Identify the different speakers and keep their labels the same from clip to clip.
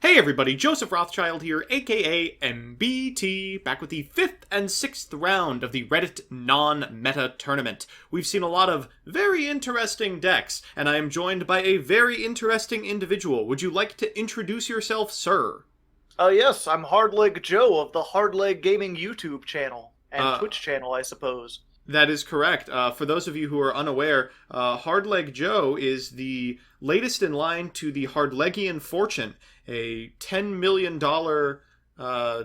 Speaker 1: Hey everybody, Joseph Rothschild here, aka MBT, back with the 5th and 6th round of the Reddit non-meta tournament. We've seen a lot of very interesting decks, and I am joined by a very interesting individual. Would you like to introduce yourself, sir?
Speaker 2: Yes, I'm Hardleg Joe of the Hardleg Gaming YouTube channel and
Speaker 1: Uh,
Speaker 2: Twitch channel, I suppose.
Speaker 1: That is correct. For those of you who are unaware, Hardleg Joe is the latest in line to the Hardlegian Fortune, a $10 million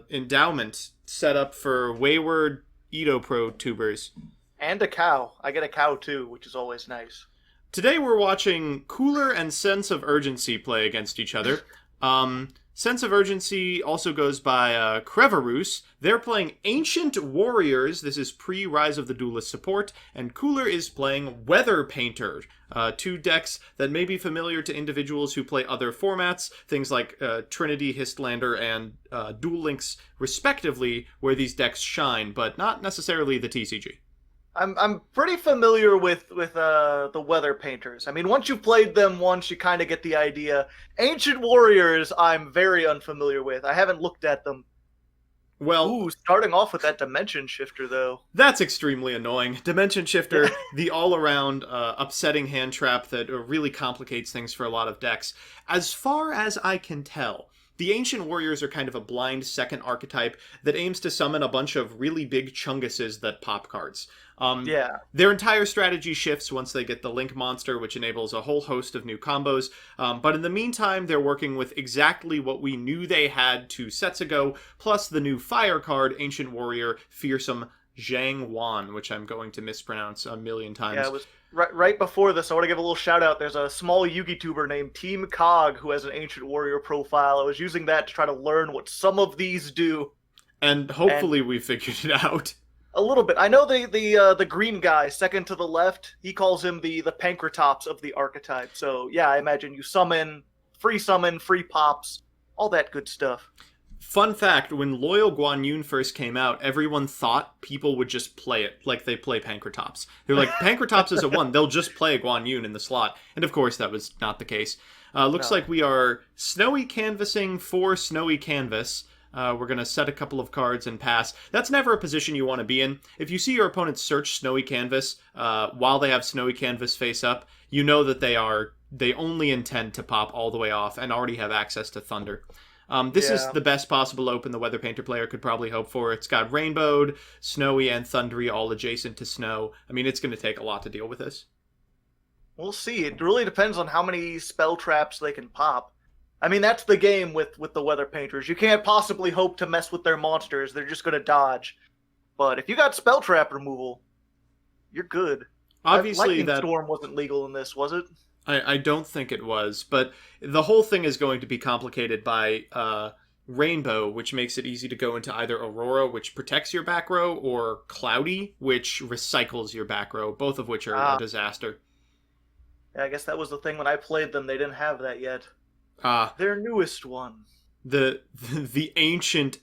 Speaker 1: endowment set up for wayward Edo Pro tubers.
Speaker 2: And a cow. I get a cow too, which is always nice.
Speaker 1: Today we're watching Cooler and Sense of Urgency play against each other. Sense of Urgency also goes by Crevarus. They're playing Ancient Warriors. This is pre-Rise of the Duelist support. And Cooler is playing Weather Painter. Two decks that may be familiar to individuals who play other formats. Things like Trinity, Histlander, and Duel Links, respectively, where these decks shine, but not necessarily the TCG.
Speaker 2: I'm pretty familiar with the Weather Painters. I mean, once you've played them once, you kind of get the idea. Ancient Warriors, I'm very unfamiliar with. I haven't looked at them.
Speaker 1: Well,
Speaker 2: Ooh, starting off with that Dimension Shifter, though.
Speaker 1: that's extremely annoying. Dimension Shifter, the all-around upsetting hand trap that really complicates things for a lot of decks. As far as I can tell, the Ancient Warriors are kind of a blind second archetype that aims to summon a bunch of really big chunguses that pop cards.
Speaker 2: Yeah.
Speaker 1: Their entire strategy shifts once they get the Link Monster, which enables a whole host of new combos. But in the meantime, they're working with exactly what we knew they had 2 sets ago, plus the new fire card, Ancient Warrior Fearsome Zhang Wan, which I'm going to mispronounce a million times.
Speaker 2: Yeah, it was right before this. I want to give a little shout out. There's a small Yugi tuber named Team Cog who has an Ancient Warrior profile. I was using that to try to learn what some of these do.
Speaker 1: And hopefully we figured it out.
Speaker 2: A little bit. I know the green guy, second to the left, he calls him the Pankratops of the archetype. So yeah, I imagine you summon, free pops, all that good stuff.
Speaker 1: Fun fact, when Loyal Guan Yun first came out, everyone thought people would just play it like they play Pankratops. They're like, Pankratops is a 1, they'll just play a Guan Yun in the slot. And of course, that was not the case. Looks like we are snowy canvassing for snowy canvas. We're going to set a couple of cards and pass. That's never a position you want to be in. If you see your opponent search snowy canvas while they have snowy canvas face up, you know that they only intend to pop all the way off and already have access to Thunder. This is the best possible open the Weather Painter player could probably hope for. It's got Rainbowed, Snowy, and Thundery all adjacent to Snow. I mean, it's going to take a lot to deal with this.
Speaker 2: We'll see. It really depends on how many spell traps they can pop. I mean, that's the game with the Weather Painters. You can't possibly hope to mess with their monsters. They're just going to dodge. But if you got spell trap removal, you're good.
Speaker 1: Obviously,
Speaker 2: Lightning Storm wasn't legal in this, was it?
Speaker 1: I don't think it was, but the whole thing is going to be complicated by Rainbow, which makes it easy to go into either Aurora, which protects your back row, or Cloudy, which recycles your back row, both of which are a disaster.
Speaker 2: Yeah, I guess that was the thing when I played them. They didn't have that yet. Their newest one.
Speaker 1: The ancient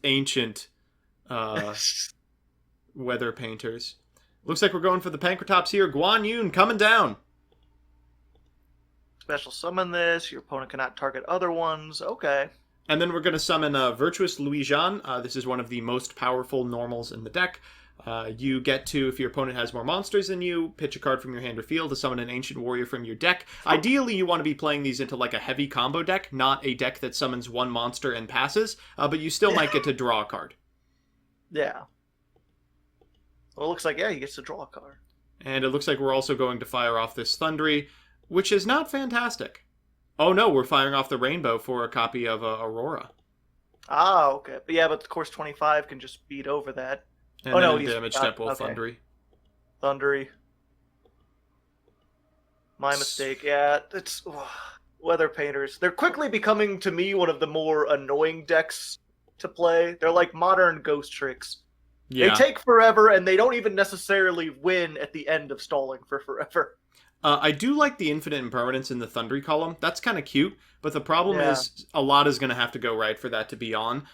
Speaker 1: Weather Painters. Looks like we're going for the Pankratops here. Guan Yun coming down.
Speaker 2: Special summon this. Your opponent cannot target other ones. Okay.
Speaker 1: And then we're going to summon Virtuous Louis Jean. This is one of the most powerful normals in the deck. You get to, if your opponent has more monsters than you, pitch a card from your hand or field to summon an Ancient Warrior from your deck. Ideally, you want to be playing these into like a heavy combo deck, not a deck that summons one monster and passes, but you still might get to draw a card.
Speaker 2: Yeah. Well, it looks like, yeah, he gets to draw a card.
Speaker 1: And it looks like we're also going to fire off this Thundery, which is not fantastic. Oh no, we're firing off the Rainbow for a copy of Aurora.
Speaker 2: Ah, okay. But yeah, but of course 25 can just beat over that.
Speaker 1: And then a damage step will
Speaker 2: okay.
Speaker 1: Thundery.
Speaker 2: Thundery. My mistake. Yeah, it's Weather Painters. They're quickly becoming, to me, one of the more annoying decks to play. They're like modern Ghost Tricks.
Speaker 1: Yeah.
Speaker 2: They take forever, and they don't even necessarily win at the end of stalling for forever.
Speaker 1: I do like the Infinite Impermanence in the Thundery column. That's kind of cute, but the problem is a lot is going to have to go right for that to be on,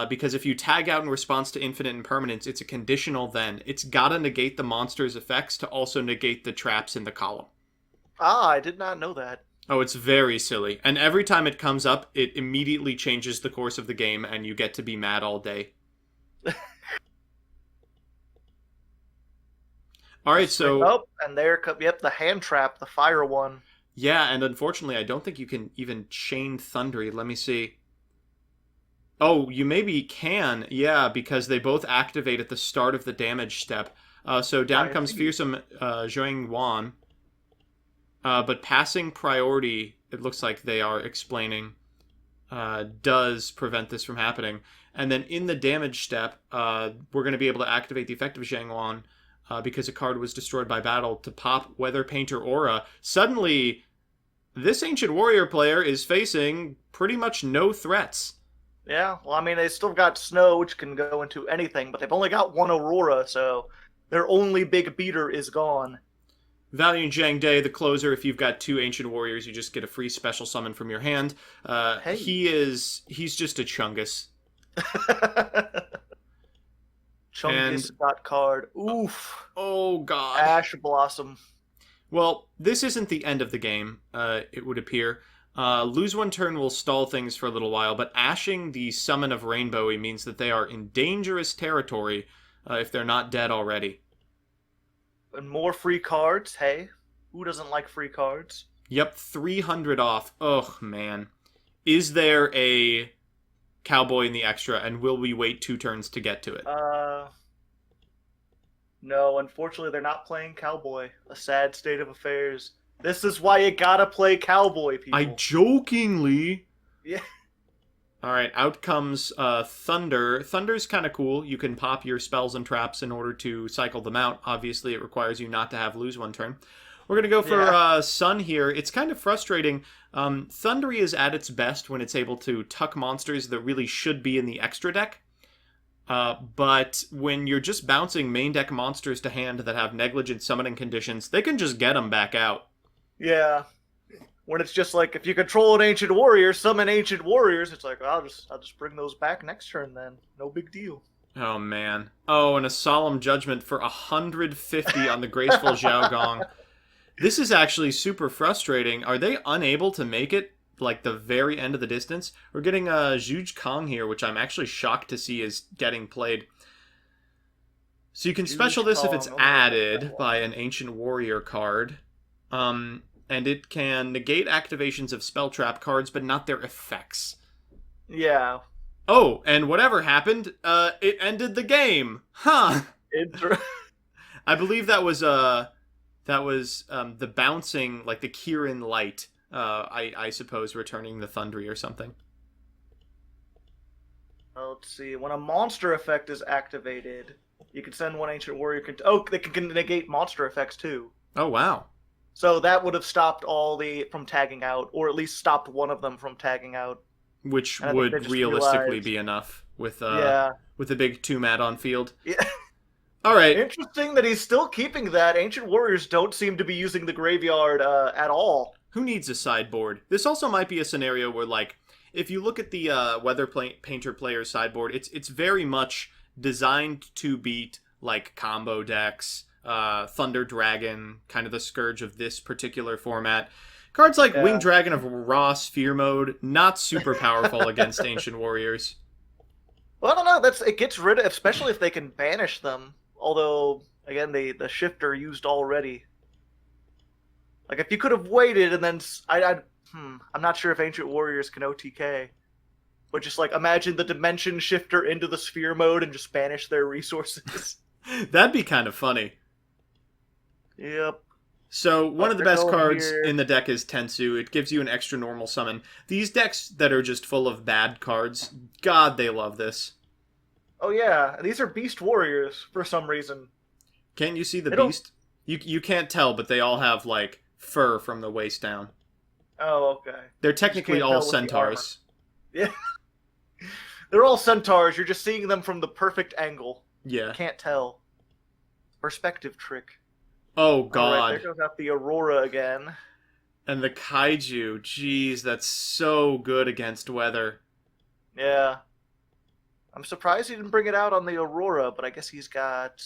Speaker 1: because if you tag out in response to Infinite Impermanence, it's a conditional then. It's got to negate the monster's effects to also negate the traps in the column.
Speaker 2: Ah, I did not know that.
Speaker 1: Oh, it's very silly. And every time it comes up, it immediately changes the course of the game, and you get to be mad all day. All right,
Speaker 2: Spring
Speaker 1: so
Speaker 2: up, and there comes, yep, the hand trap, the fire one.
Speaker 1: yeah, and unfortunately, I don't think you can even chain Thundery. Let me see. Oh, you maybe can, yeah, because they both activate at the start of the damage step. So down
Speaker 2: I
Speaker 1: comes
Speaker 2: see.
Speaker 1: Fearsome Zhuang Wan. But passing priority, it looks like they are explaining, does prevent this from happening. And then in the damage step, we're going to be able to activate the effect of Zhang Wan because a card was destroyed by battle to pop Weather Painter Aura. Suddenly, this Ancient Warrior player is facing pretty much no threats.
Speaker 2: Yeah, well, I mean, they still got snow, which can go into anything, but they've only got one Aurora, so their only big beater is gone.
Speaker 1: Valiant Zhang Day, the closer. If you've got two Ancient Warriors, you just get a free special summon from your hand.
Speaker 2: Hey.
Speaker 1: He's just a Chungus. And
Speaker 2: Chungus got card. Oof.
Speaker 1: oh god.
Speaker 2: Ash Blossom.
Speaker 1: Well, this isn't the end of the game, it would appear. Lose one turn will stall things for a little while, but ashing the Summon of Rainbowy means that they are in dangerous territory if they're not dead already.
Speaker 2: And more free cards. Hey, who doesn't like free cards?
Speaker 1: Yep, 300 off. Ugh, man. Is there a Cowboy in the extra, and will we wait 2 turns to get to it?
Speaker 2: No, unfortunately, they're not playing Cowboy. A sad state of affairs. This is why you gotta play Cowboy, people.
Speaker 1: I jokingly...
Speaker 2: Yeah.
Speaker 1: Alright, out comes Thunder. Thunder's kind of cool. You can pop your spells and traps in order to cycle them out. Obviously, it requires you not to have lose one turn. We're going to go for Sun here. It's kind of frustrating. Thundery is at its best when it's able to tuck monsters that really should be in the extra deck. But when you're just bouncing main deck monsters to hand that have negligent summoning conditions, they can just get them back out.
Speaker 2: Yeah. When it's just like, if you control an Ancient Warrior, summon Ancient Warriors, it's like, I'll just bring those back next turn then. No big deal.
Speaker 1: Oh, man. Oh, and a Solemn Judgment for 150 on the Graceful Zhao Gong. This is actually super frustrating. Are they unable to make it, like, the very end of the distance? We're getting a Zhuge Kong here, which I'm actually shocked to see is getting played. So you can special this if it's added by an Ancient Warrior card. And it can negate activations of spell trap cards, but not their effects.
Speaker 2: Yeah.
Speaker 1: Oh, and whatever happened, it ended the game. Huh. I believe that was the bouncing, like the Kirin light, I suppose, returning the Thundery or something.
Speaker 2: Let's see. When a monster effect is activated, you can send one Ancient Warrior. They can negate monster effects too.
Speaker 1: Oh, wow.
Speaker 2: So that would have stopped from tagging out, or at least stopped one of them from tagging out.
Speaker 1: Which would realistically be enough with a big 2 on field.
Speaker 2: Yeah.
Speaker 1: All right.
Speaker 2: Interesting that he's still keeping that. Ancient Warriors don't seem to be using the graveyard at all.
Speaker 1: Who needs a sideboard? This also might be a scenario where, like, if you look at the Weather Painter player's sideboard, it's very much designed to beat, like, combo decks, Thunder Dragon, kind of the scourge of this particular format. Cards like Winged Dragon of Raw Sphere Mode, not super powerful against Ancient Warriors.
Speaker 2: Well, I don't know. It gets rid of, especially if they can banish them. Although, again, the shifter used already. Like, if you could have waited and then I'm not sure if Ancient Warriors can OTK, but just like imagine the dimension shifter into the sphere mode and just banish their resources.
Speaker 1: That'd be kind of funny.
Speaker 2: Yep.
Speaker 1: So one of the best cards in the deck is Tensu. It gives you an extra normal summon. These decks that are just full of bad cards, God, they love this.
Speaker 2: Oh yeah, these are Beast Warriors for some reason.
Speaker 1: Can't you see the beast? You can't tell, but they all have, like, fur from the waist down.
Speaker 2: Oh, okay.
Speaker 1: They're technically all centaurs.
Speaker 2: Yeah. They're all centaurs. You're just seeing them from the perfect angle.
Speaker 1: Yeah.
Speaker 2: You can't tell. Perspective trick.
Speaker 1: Oh, God.
Speaker 2: All right, there goes out the Aurora again.
Speaker 1: And the Kaiju. Jeez, that's so good against weather.
Speaker 2: Yeah. I'm surprised he didn't bring it out on the Aurora, but I guess he's got...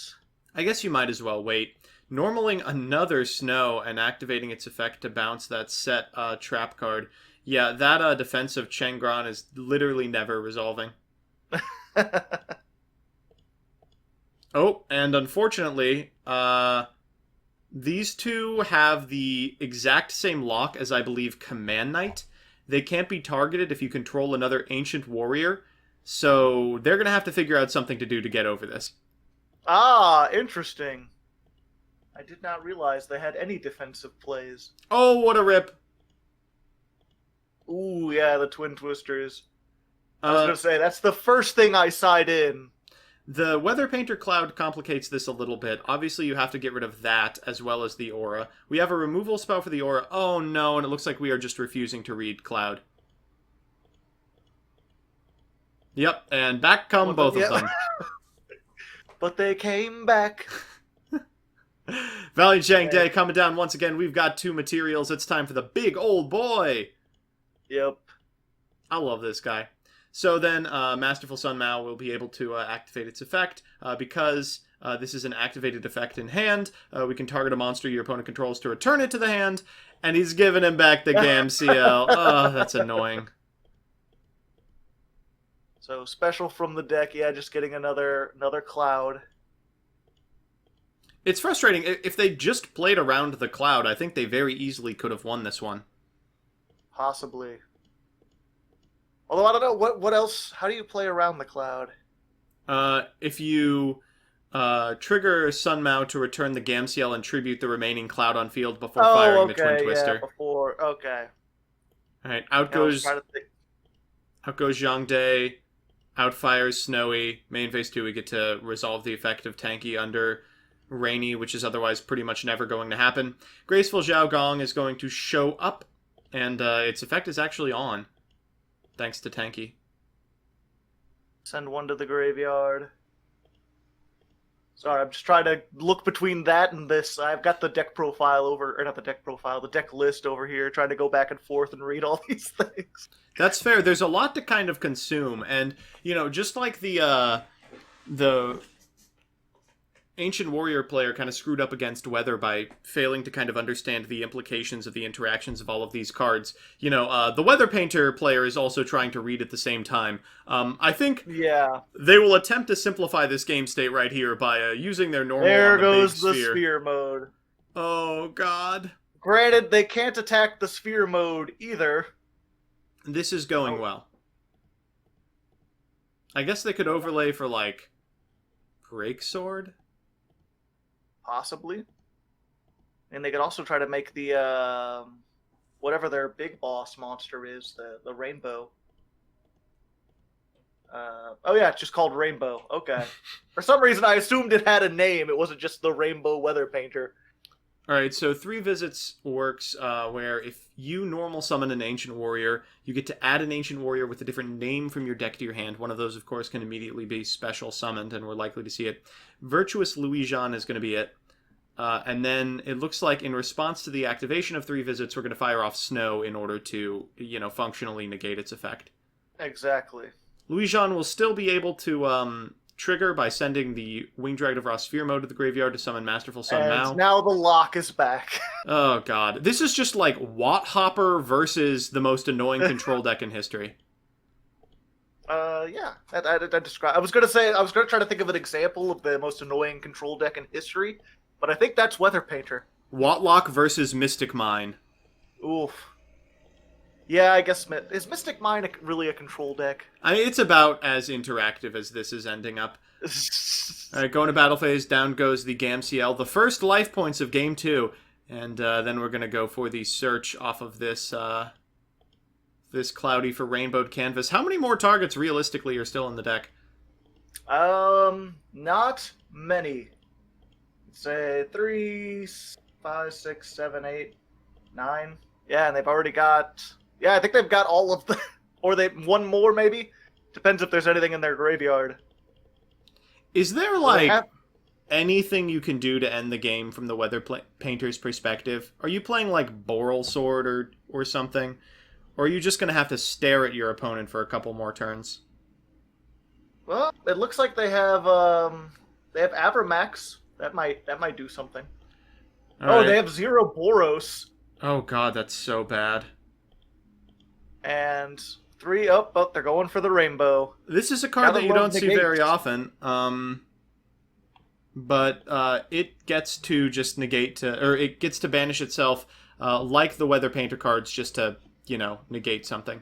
Speaker 1: I guess you might as well wait. Normaling another snow and activating its effect to bounce that set trap card. Yeah, that defensive Chengran is literally never resolving. Oh, and unfortunately, these two have the exact same lock as, I believe, Command Knight. They can't be targeted if you control another Ancient Warrior, so they're going to have to figure out something to do to get over this.
Speaker 2: Ah, interesting. I did not realize they had any defensive plays.
Speaker 1: Oh, what a rip.
Speaker 2: Ooh, yeah, the Twin Twisters. I was going to say, that's the first thing I side in.
Speaker 1: The Weather Painter Cloud complicates this a little bit. Obviously, you have to get rid of that, as well as the aura. We have a removal spell for the aura. Oh, no, and it looks like we are just refusing to read Cloud. Yep, and back come both of them.
Speaker 2: But they came back.
Speaker 1: Valiant Shang Day coming down once again. We've got 2 materials. It's time for the big old boy.
Speaker 2: Yep.
Speaker 1: I love this guy. So then, Masterful Sun Mao will be able to activate its effect. Because this is an activated effect in hand, we can target a monster your opponent controls to return it to the hand, and he's giving him back the GAMCL. Oh, that's annoying.
Speaker 2: So, special from the deck, yeah, just getting another Cloud.
Speaker 1: It's frustrating. If they just played around the Cloud, I think they very easily could have won this one.
Speaker 2: Possibly. Although I don't know what else. How do you play around the Cloud?
Speaker 1: If you trigger Sun Mao to return the GAMCL and tribute the remaining Cloud on field before firing the Twin Twister.
Speaker 2: Yeah, before. Okay.
Speaker 1: All right, out goes Zhang Day. Outfires Snowy. Main phase 2, we get to resolve the effect of Tanky under Rainy, which is otherwise pretty much never going to happen. Graceful Zhao Gong is going to show up, and its effect is actually on. Thanks to Tanky.
Speaker 2: Send one to the graveyard. Sorry, I'm just trying to look between that and this. I've got the deck profile over, or not the deck profile, the deck list over here, trying to go back and forth and read all these things.
Speaker 1: That's fair. There's a lot to kind of consume, and, just like the Ancient Warrior player kind of screwed up against Weather by failing to kind of understand the implications of the interactions of all of these cards. The Weather Painter player is also trying to read at the same time. I think they will attempt to simplify this game state right here by using their normal
Speaker 2: There goes
Speaker 1: the
Speaker 2: the sphere mode.
Speaker 1: Oh, God.
Speaker 2: Granted, they can't attack the sphere mode either.
Speaker 1: This is going well. I guess they could overlay for, Break Sword?
Speaker 2: Possibly. And they could also try to make the, whatever their big boss monster is, the Rainbow. Oh yeah, it's just called Rainbow. Okay. For some reason, I assumed it had a name. It wasn't just the Rainbow Weather Painter.
Speaker 1: Alright, so 3 visits works where if you normal summon an Ancient Warrior, you get to add an Ancient Warrior with a different name from your deck to your hand. One of those, of course, can immediately be special summoned, and we're likely to see it. Virtuous Louis Jean is going to be it. And then it looks like in response to the activation of 3 visits, we're going to fire off Snow in order to, functionally negate its effect.
Speaker 2: Exactly.
Speaker 1: Louis Jean will still be able to trigger by sending the Winged Dragon of Ra Sphere mode to the graveyard to summon Masterful Sun Mao.
Speaker 2: And now the lock is back.
Speaker 1: Oh, God. This is just like Watt Hopper versus the most annoying control deck in history.
Speaker 2: Yeah. I was going to try to think of an example of the most annoying control deck in history, but I think that's Weather Painter.
Speaker 1: Wattlock versus Mystic Mine.
Speaker 2: Oof. Yeah, I guess... Is Mystic Mine really a control deck?
Speaker 1: It's about as interactive as this is ending up. Alright, going to battle phase. Down goes the GAMCL. The first life points of Game 2. And then we're going to go for the search off of this this cloudy for rainbowed canvas. How many more targets realistically are still in the deck?
Speaker 2: Not many. Say 3, 5, 6, 7, 8, 9. Yeah, and they've already got... Yeah, I think they've got all of the... Or one more, maybe? Depends if there's anything in their graveyard.
Speaker 1: Is there, anything you can do to end the game from the Weather Painter's perspective? Are you playing, Boral Sword or something? Or are you just going to have to stare at your opponent for a couple more turns?
Speaker 2: Well, it looks like they have Avramax. That might do something.
Speaker 1: All
Speaker 2: Oh, they
Speaker 1: right.
Speaker 2: have 0 Boros.
Speaker 1: Oh god, that's so bad.
Speaker 2: And 3 up, but they're going for the rainbow.
Speaker 1: This is a card
Speaker 2: Gotta
Speaker 1: that you
Speaker 2: love
Speaker 1: don't see very
Speaker 2: negates.
Speaker 1: often. But it gets to just negate to, or it gets to banish itself, like the Weather Painter cards, just to negate something.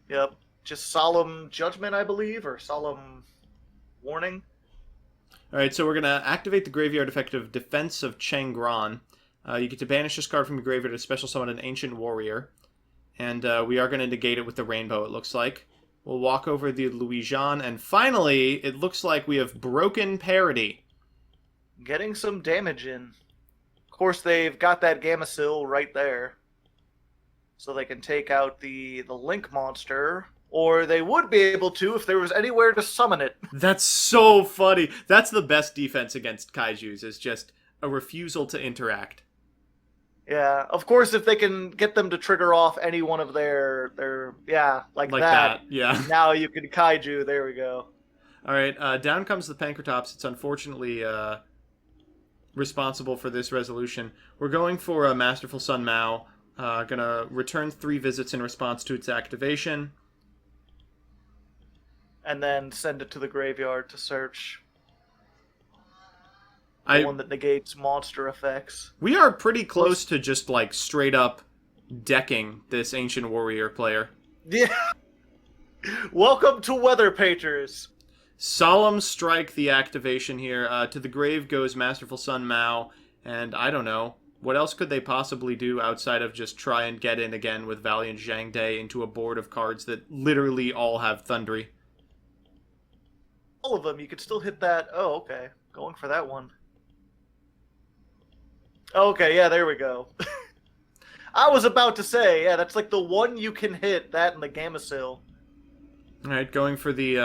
Speaker 2: Yep. Just solemn judgment, I believe, or solemn warning.
Speaker 1: All right, so we're gonna activate the graveyard effect of Defense of Chang'an. You get to banish this card from your graveyard to special summon an Ancient Warrior, and we are gonna negate it with the rainbow. It looks like we'll walk over the Louis-Jean, and finally, it looks like we have broken parity.
Speaker 2: Getting some damage in. Of course, they've got that Gamma right there. So they can take out the Link monster. Or they would be able to if there was anywhere to summon it.
Speaker 1: That's so funny. That's the best defense against kaijus, is just a refusal to interact.
Speaker 2: Yeah, of course, if they can get them to trigger off any one of their yeah, like
Speaker 1: Like
Speaker 2: that.
Speaker 1: yeah.
Speaker 2: Now you can kaiju. There we go.
Speaker 1: All right, down comes the Pankratops. It's unfortunately responsible for this resolution. We're going for a Masterful Sun Mao. Gonna return 3 visits in response to its activation.
Speaker 2: And then send it to the graveyard to search. The one that negates monster effects.
Speaker 1: We are pretty close to just like straight up decking this Ancient Warrior player.
Speaker 2: Yeah. Welcome to Weather Painters.
Speaker 1: Solemn Strike the activation here. To the grave goes Masterful Sun Mao, and I don't know. What else could they possibly do outside of just try and get in again with Valiant Zhang Day into a board of cards that literally all have Thundry?
Speaker 2: All of them, you could still hit that. Oh, okay. Going for that one. Okay, yeah, there we go. I was about to say, yeah, that's like the one you can hit, that and the Gamma.
Speaker 1: Alright, going for the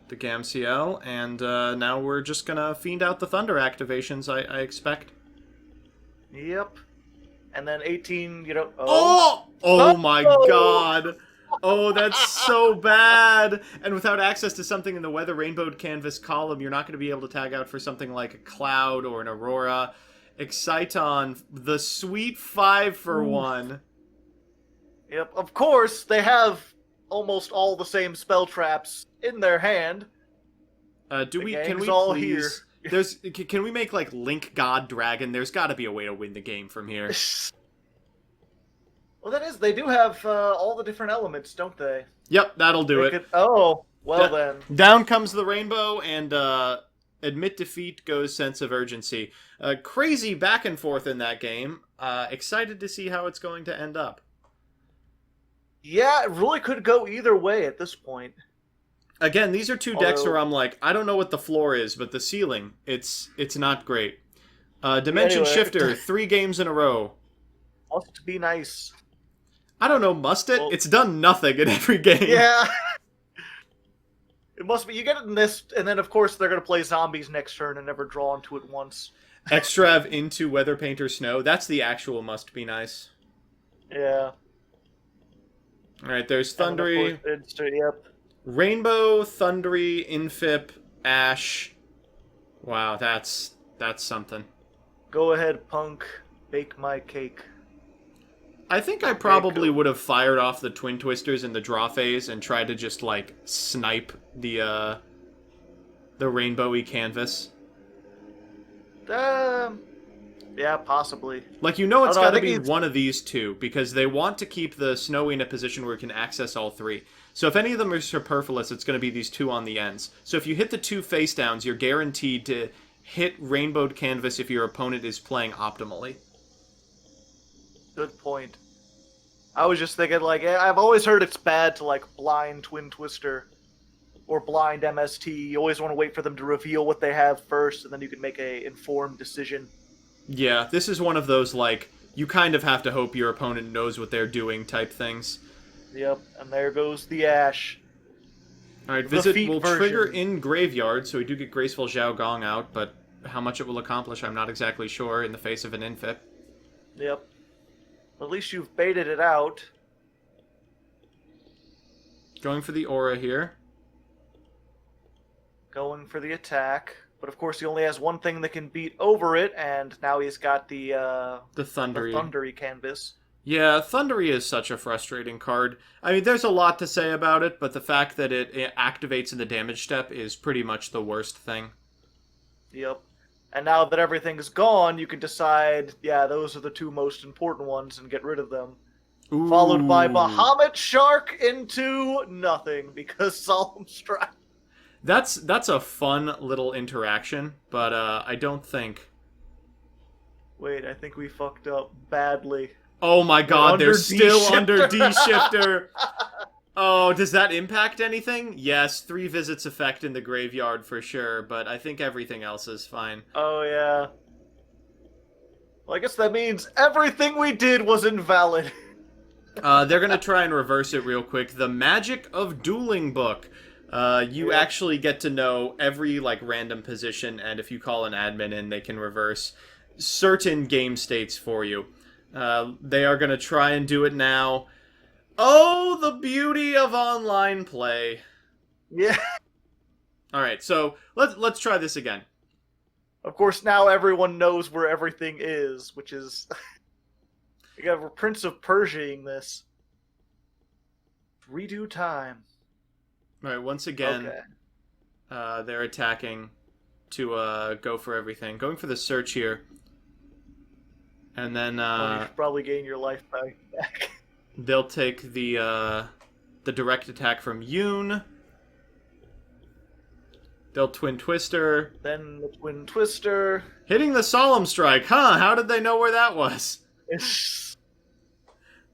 Speaker 1: GAMCL, and now we're just gonna fiend out the Thunder activations, I expect.
Speaker 2: Yep. And then 18, you know...
Speaker 1: Oh my god! Oh, that's so bad! And without access to something in the Weather Rainbowed Canvas column, you're not going to be able to tag out for something like a Cloud or an Aurora. Exciton, the sweet 5-for-1.
Speaker 2: Yep, of course, they have almost all the same spell traps in their hand.
Speaker 1: Can we
Speaker 2: all
Speaker 1: please... Can we make, like, Link God Dragon? There's got to be a way to win the game from here.
Speaker 2: Well, that is, they do have all the different elements, don't they?
Speaker 1: Yep, that'll do it.
Speaker 2: Oh, well then.
Speaker 1: Down comes the rainbow, and admit defeat goes Sense of Urgency. Crazy back and forth in that game. Excited to see how it's going to end up.
Speaker 2: Yeah, it really could go either way at this point.
Speaker 1: Again, these are two decks where I'm like, I don't know what the floor is, but the ceiling, it's not great. Dimension Shifter, 3 games in a row.
Speaker 2: Must be nice.
Speaker 1: I don't know, must it? Well, it's done nothing in every game.
Speaker 2: Yeah. It must be. You get it in this, and then of course they're going to play zombies next turn and never draw into it once.
Speaker 1: Extrav into Weather Painter Snow. That's the actual must be nice.
Speaker 2: Yeah.
Speaker 1: Alright, there's Thundry.
Speaker 2: Yep.
Speaker 1: Rainbow, Thundry, Infip, Ash. Wow, that's something.
Speaker 2: Go ahead, punk. Bake my cake.
Speaker 1: I think I probably would have fired off the Twin Twisters in the draw phase and tried to just, like, snipe the rainbowy canvas.
Speaker 2: Yeah, possibly.
Speaker 1: Like, it's got to be one of these two, because they want to keep the Snowy in a position where it can access all 3. So if any of them are superfluous, it's going to be these 2 on the ends. So if you hit the 2 face downs, you're guaranteed to hit rainbowed canvas if your opponent is playing optimally.
Speaker 2: Good point. I was just thinking, like, I've always heard it's bad to, like, blind Twin Twister or blind MST. You always want to wait for them to reveal what they have first, and then you can make a informed decision.
Speaker 1: Yeah, this is one of those, like, you kind of have to hope your opponent knows what they're doing type things.
Speaker 2: Yep, and there goes the Ash.
Speaker 1: Alright, Visit will trigger in Graveyard, so we do get Graceful Zhao Gong out, but how much it will accomplish, I'm not exactly sure in the face of an Infip.
Speaker 2: Yep. At least you've baited it out.
Speaker 1: Going for the Aura here.
Speaker 2: Going for the attack. But of course, he only has one thing that can beat over it, and now he's got the
Speaker 1: Thundery.
Speaker 2: Thundery canvas.
Speaker 1: Yeah, Thundery is such a frustrating card. I mean, there's a lot to say about it, but the fact that it activates in the damage step is pretty much the worst thing.
Speaker 2: Yep. And now that everything's gone, you can decide, yeah, those are the two most important ones and get rid of them.
Speaker 1: Ooh.
Speaker 2: Followed by Bahamut Shark into nothing because Solemn Strike.
Speaker 1: That's a fun little interaction, but I don't think...
Speaker 2: Wait, I think we fucked up badly.
Speaker 1: Oh my god, they're still under
Speaker 2: D-Shifter.
Speaker 1: D-Shifter! Oh, does that impact anything? Yes, 3 visits effect in the graveyard for sure, but I think everything else is fine.
Speaker 2: Oh, yeah. Well, I guess that means everything we did was invalid.
Speaker 1: They're gonna try and reverse it real quick. The Magic of Dueling book. You actually get to know every, like, random position, and if you call an admin in, they can reverse certain game states for you. They are gonna try and do it now. Oh, the beauty of online play.
Speaker 2: Yeah.
Speaker 1: Alright, so let's try this again.
Speaker 2: Of course, now everyone knows where everything is, which is... You got a Prince of Persia-ing this. Redo time.
Speaker 1: Alright, once again,
Speaker 2: Okay.
Speaker 1: they're attacking to go for everything. Going for the search here. And then
Speaker 2: Well, you should probably gain your life back.
Speaker 1: they'll take the direct attack from Yoon. They'll Twin Twister.
Speaker 2: Then the Twin Twister.
Speaker 1: Hitting the Solemn Strike, huh? How did they know where that was?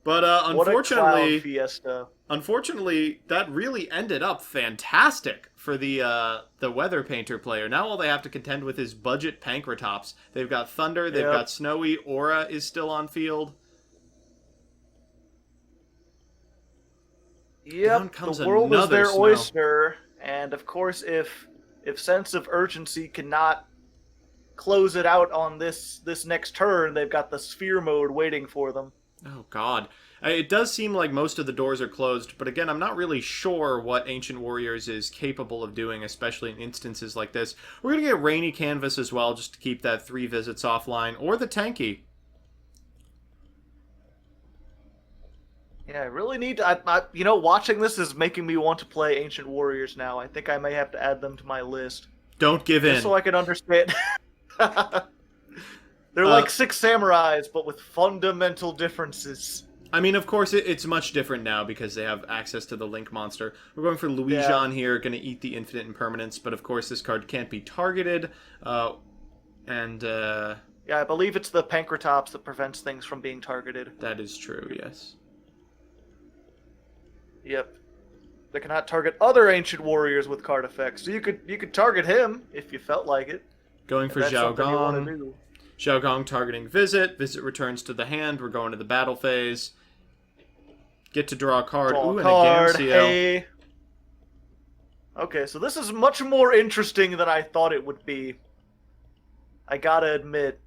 Speaker 1: But
Speaker 2: What a clown fiesta.
Speaker 1: unfortunately, that really ended up fantastic for the Weather Painter player. Now all they have to contend with is budget Pankratops. They've got Thunder, they've got Snowy, Aura is still on field.
Speaker 2: Yep, the world is their oyster, and of course, if Sense of Urgency cannot close it out on this next turn, they've got the Sphere mode waiting for them.
Speaker 1: Oh, God. It does seem like most of the doors are closed, but again, I'm not really sure what Ancient Warriors is capable of doing, especially in instances like this. We're going to get Rainy Canvas as well, just to keep that 3 visits offline, or the Tanky.
Speaker 2: Yeah, I really need to... you know, watching this is making me want to play Ancient Warriors now. I think I may have to add them to my list.
Speaker 1: Don't give in.
Speaker 2: Just so I can understand. They're like 6 samurais, but with fundamental differences.
Speaker 1: I mean, of course, it's much different now because they have access to the Link monster. We're going for Louis-Jean here, going to eat the Infinite Impermanence, but of course this card can't be targeted. Yeah,
Speaker 2: I believe it's the Pankratops that prevents things from being targeted.
Speaker 1: That is true, yes.
Speaker 2: Yep. They cannot target other Ancient Warriors with card effects, so you could target him if you felt like it.
Speaker 1: Going for Zhao Gong. Zhao Gong targeting Visit. Visit returns to the hand. We're going to the battle phase. Get to draw a card. Ooh, and a Gamciel.
Speaker 2: Hey. Okay, so this is much more interesting than I thought it would be. I gotta admit.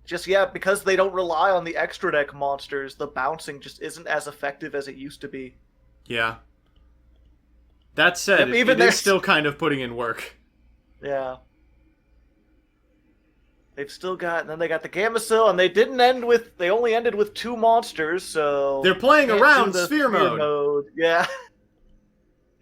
Speaker 2: Just, yeah, because they don't rely on the extra deck monsters, the bouncing just isn't as effective as it used to be.
Speaker 1: Yeah. That said, it is still kind of putting in work.
Speaker 2: Yeah. They've still got, and then they got the Gameciel, and they only ended with 2 monsters, so...
Speaker 1: They're playing around Sphere mode.
Speaker 2: Yeah.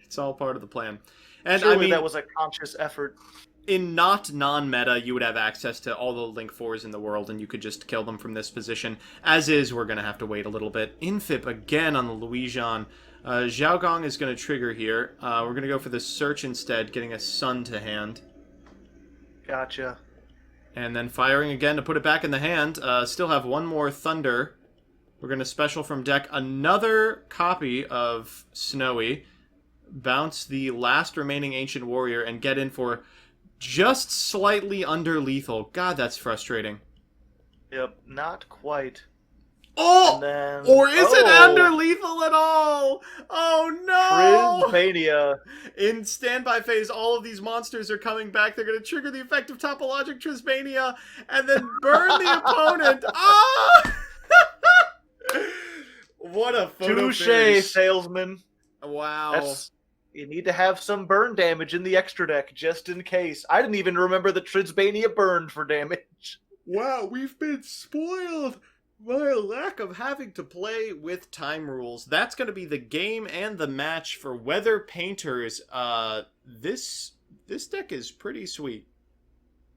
Speaker 1: It's all part of the plan. And
Speaker 2: surely
Speaker 1: I mean,
Speaker 2: that was a conscious effort.
Speaker 1: In not non-meta, you would have access to all the Link 4s in the world, and you could just kill them from this position. As is, we're going to have to wait a little bit. Infip again on the Louis-Jean. Zhao Gong is going to trigger here. We're going to go for the Search instead, getting a Sun to hand.
Speaker 2: Gotcha.
Speaker 1: And then firing again to put it back in the hand. Still have one more Thunder. We're going to special from deck another copy of Snowy. Bounce the last remaining Ancient Warrior and get in for just slightly under lethal. God, that's frustrating.
Speaker 2: Yep, not quite.
Speaker 1: Oh!
Speaker 2: Then,
Speaker 1: or is it under lethal at all? Oh no!
Speaker 2: Trismania.
Speaker 1: In standby phase, all of these monsters are coming back. They're going to trigger the effect of Topologic Trismania and then burn the opponent. Ah! What a photo
Speaker 2: Touche,
Speaker 1: finish.
Speaker 2: salesman.
Speaker 1: Wow.
Speaker 2: You need to have some burn damage in the extra deck, just in case. I didn't even remember that Trinsbania burned for damage.
Speaker 1: Wow, we've been spoiled by a lack of having to play with time rules. That's going to be the game and the match for Weather Painters. This deck is pretty sweet.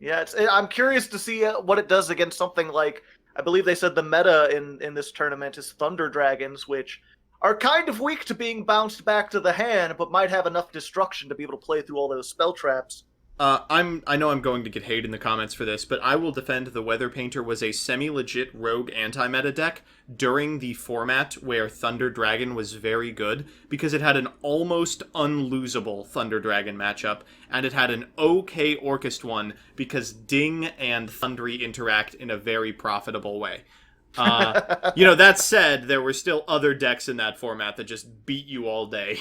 Speaker 2: Yeah, I'm curious to see what it does against something like, I believe they said the meta in this tournament is Thunder Dragons, which are kind of weak to being bounced back to the hand, but might have enough destruction to be able to play through all those spell traps.
Speaker 1: I know I'm going to get hate in the comments for this, but I will defend the Weather Painter was a semi-legit rogue anti-meta deck during the format where Thunder Dragon was very good, because it had an almost unlosable Thunder Dragon matchup, and it had an okay Orcust one because Ding and Thundry interact in a very profitable way. That said, there were still other decks in that format that just beat you all day.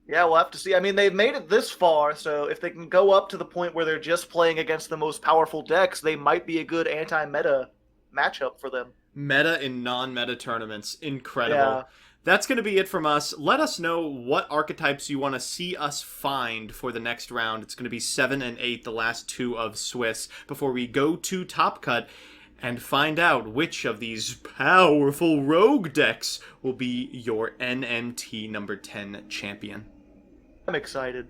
Speaker 2: Yeah, we'll have to see. I mean, they've made it this far, so if they can go up to the point where they're just playing against the most powerful decks, they might be a good anti-meta matchup for them.
Speaker 1: Meta in non-meta tournaments. Incredible.
Speaker 2: Yeah.
Speaker 1: That's going to be it from us. Let us know what archetypes you want to see us find for the next round. It's going to be 7 and 8, the last two of Swiss, before we go to Top Cut and find out which of these powerful rogue decks will be your NMT number 10 champion.
Speaker 2: I'm excited.